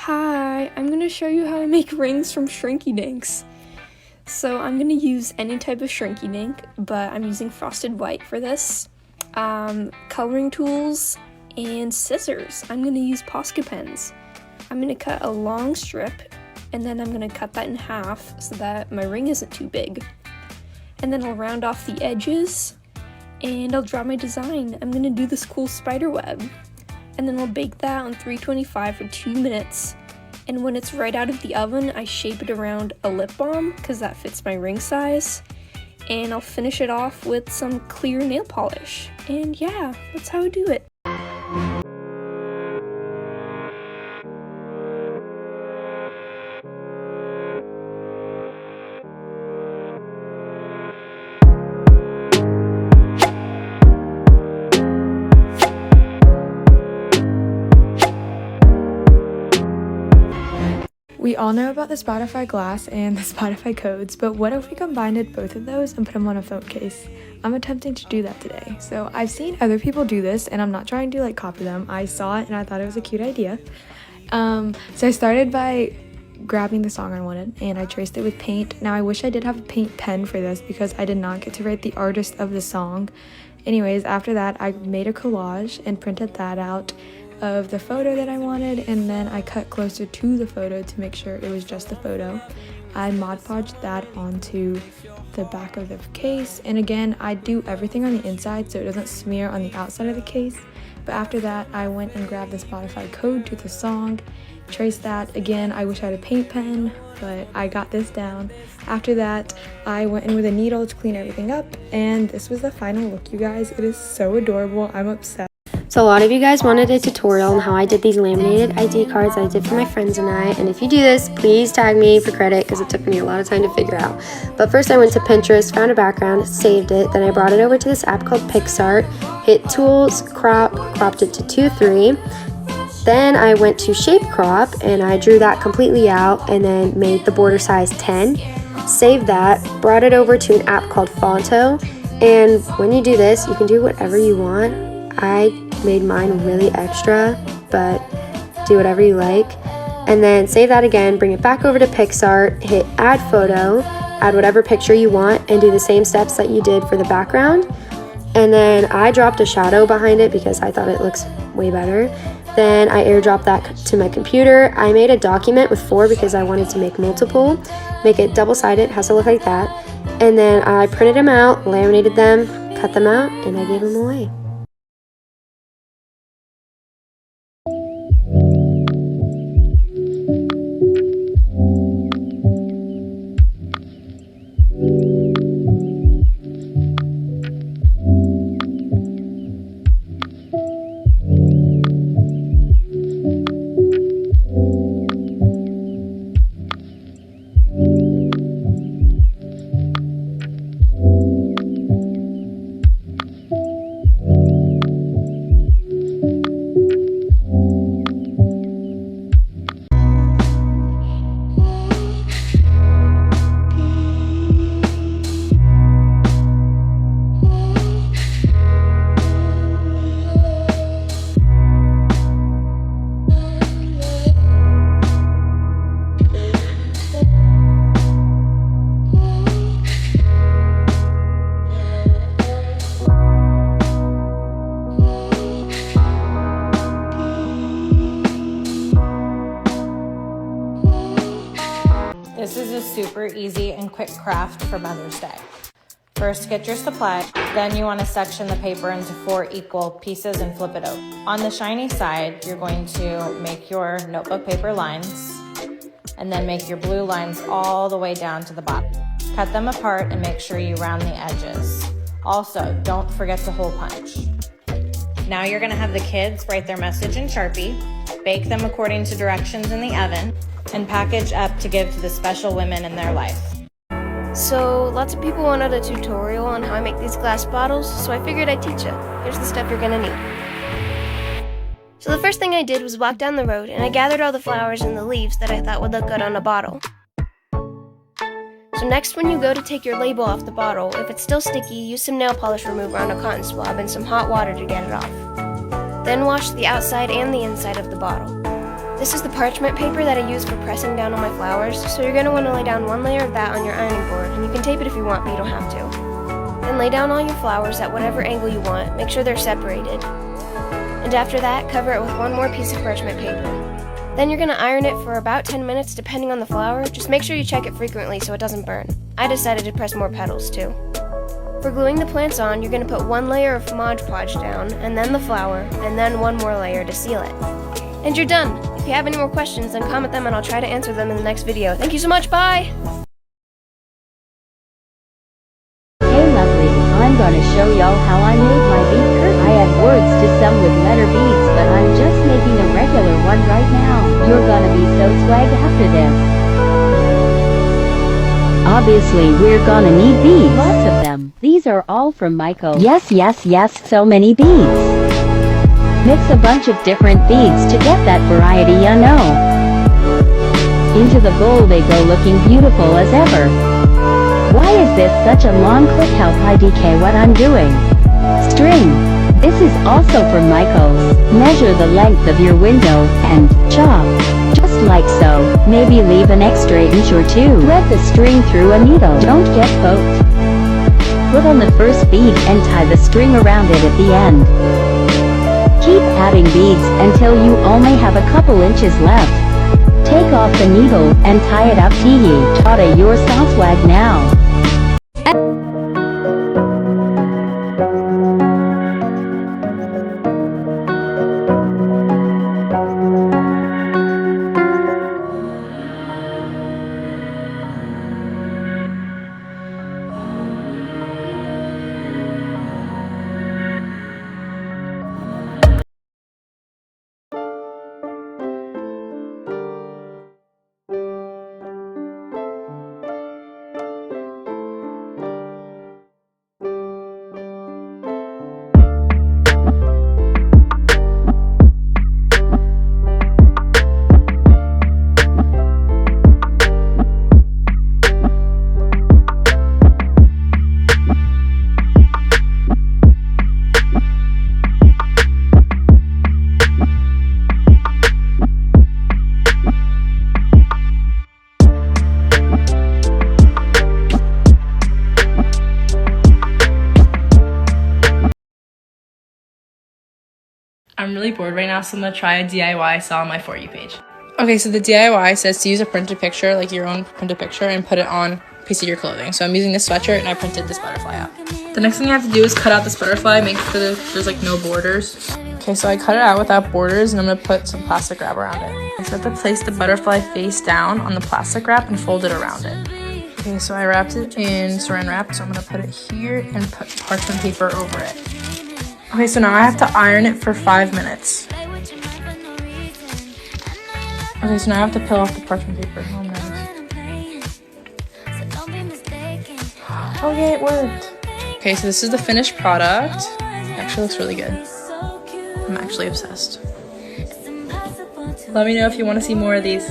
Hi, I'm going to show you how I make rings from Shrinky Dinks. So I'm going to use any type of Shrinky Dink, but I'm using frosted white for this. Coloring tools and scissors. I'm going to use Posca pens. I'm going to cut a long strip and then I'm going to cut that in half so that my ring isn't too big. And then I'll round off the edges and I'll draw my design. I'm going to do this cool spider web. And then I'll bake that on 325 for 2 minutes. And when it's right out of the oven, I shape it around a lip balm because that fits my ring size. And I'll finish it off with some clear nail polish. And yeah, that's how I do it. We all know about the Spotify glass and the Spotify codes, but what if we combined both of those and put them on a phone case? I'm attempting to do that today. So I've seen other people do this and I'm not trying to copy them. I saw it and I thought it was a cute idea. So I started by grabbing the song I wanted and I traced it with paint. Now I wish I did have a paint pen for this because I did not get to write the artist of the song. Anyways, after that I made a collage and printed that out of the photo that I wanted, and then I cut closer to the photo to make sure it was just the photo. I Mod Podged that onto the back of the case, and again I do everything on the inside so it doesn't smear on the outside of the case. But after that I went and grabbed the Spotify code to the song, traced that. Again, I wish I had a paint pen, but I got this down. After that I went in with a needle to clean everything up, and this was the final look, you guys. It is so adorable. I'm obsessed. So a lot of you guys wanted a tutorial on how I did these laminated ID cards that I did for my friends and I. And if you do this, please tag me for credit because it took me a lot of time to figure out. But first I went to Pinterest, found a background, saved it. Then I brought it over to this app called PixArt, hit tools, cropped it to 2:3. Then I went to shape crop and I drew that completely out and then made the border size 10. Saved that, brought it over to an app called Fonto. And when you do this, you can do whatever you want. I made mine really extra, but do whatever you like. And then save that again, bring it back over to PixArt, hit add photo, add whatever picture you want, and do the same steps that you did for the background. And then I dropped a shadow behind it because I thought it looks way better. Then I airdropped that to my computer. I made a document with 4 because I wanted to make multiple. Make it double-sided, has to look like that. And then I printed them out, laminated them, cut them out, and I gave them away. This is a super easy and quick craft for Mother's Day. First, get your supply. Then you want to section the paper into 4 equal pieces and flip it over. On the shiny side, you're going to make your notebook paper lines and then make your blue lines all the way down to the bottom. Cut them apart and make sure you round the edges. Also, don't forget to hole punch. Now you're going to have the kids write their message in Sharpie, bake them according to directions in the oven, and package up to give to the special women in their life. So lots of people wanted a tutorial on how I make these glass bottles, so I figured I'd teach you. Here's the stuff you're gonna need. So the first thing I did was walk down the road and I gathered all the flowers and the leaves that I thought would look good on a bottle. So next, when you go to take your label off the bottle, if it's still sticky, use some nail polish remover on a cotton swab and some hot water to get it off. Then wash the outside and the inside of the bottle. This is the parchment paper that I use for pressing down on my flowers, so you're going to want to lay down one layer of that on your ironing board, and you can tape it if you want, but you don't have to. Then lay down all your flowers at whatever angle you want, make sure they're separated. And after that, cover it with one more piece of parchment paper. Then you're going to iron it for about 10 minutes depending on the flower, just make sure you check it frequently so it doesn't burn. I decided to press more petals too. For gluing the plants on, you're going to put one layer of Mod Podge down, and then the flower, and then one more layer to seal it. And you're done! If you have any more questions, then comment them and I'll try to answer them in the next video. Thank you so much, bye! Hey lovely, I'm gonna show y'all how I made my bead curtain. I had words to some with letter beads, but I'm just making a regular one right now. You're gonna be so swagged after this. Obviously we're gonna need beads. Lots of them. These are all from Michael. Yes, so many beads. Mix a bunch of different beads to get that variety, you know. Into the bowl they go, looking beautiful as ever. Why is this such a long clip? Help IDK what I'm doing. String. This is also from Michael's. Measure the length of your window and chop. Just like so. Maybe leave an extra inch or two. Thread the string through a needle. Don't get poked. Put on the first bead and tie the string around it at the end. Keep adding beads until you only have a couple inches left. Take off the needle and tie it up. Tata, your sauce swag now. I'm really bored right now, so I'm gonna try a DIY I saw on my For You page. Okay, so the DIY says to use a printed picture, like your own printed picture, and put it on a piece of your clothing. So I'm using this sweatshirt and I printed this butterfly out. The next thing you have to do is cut out this butterfly, make sure that there's like no borders. Okay, so I cut it out without borders and I'm gonna put some plastic wrap around it. I just have to place the butterfly face down on the plastic wrap and fold it around it. Okay, so I wrapped it in saran wrap, so I'm gonna put it here and put parchment paper over it. Okay, so now I have to iron it for 5 minutes. Okay, so now I have to peel off the parchment paper. Oh, nice. Okay, it worked. Okay, so this is the finished product. It actually looks really good. I'm actually obsessed. Let me know if you want to see more of these.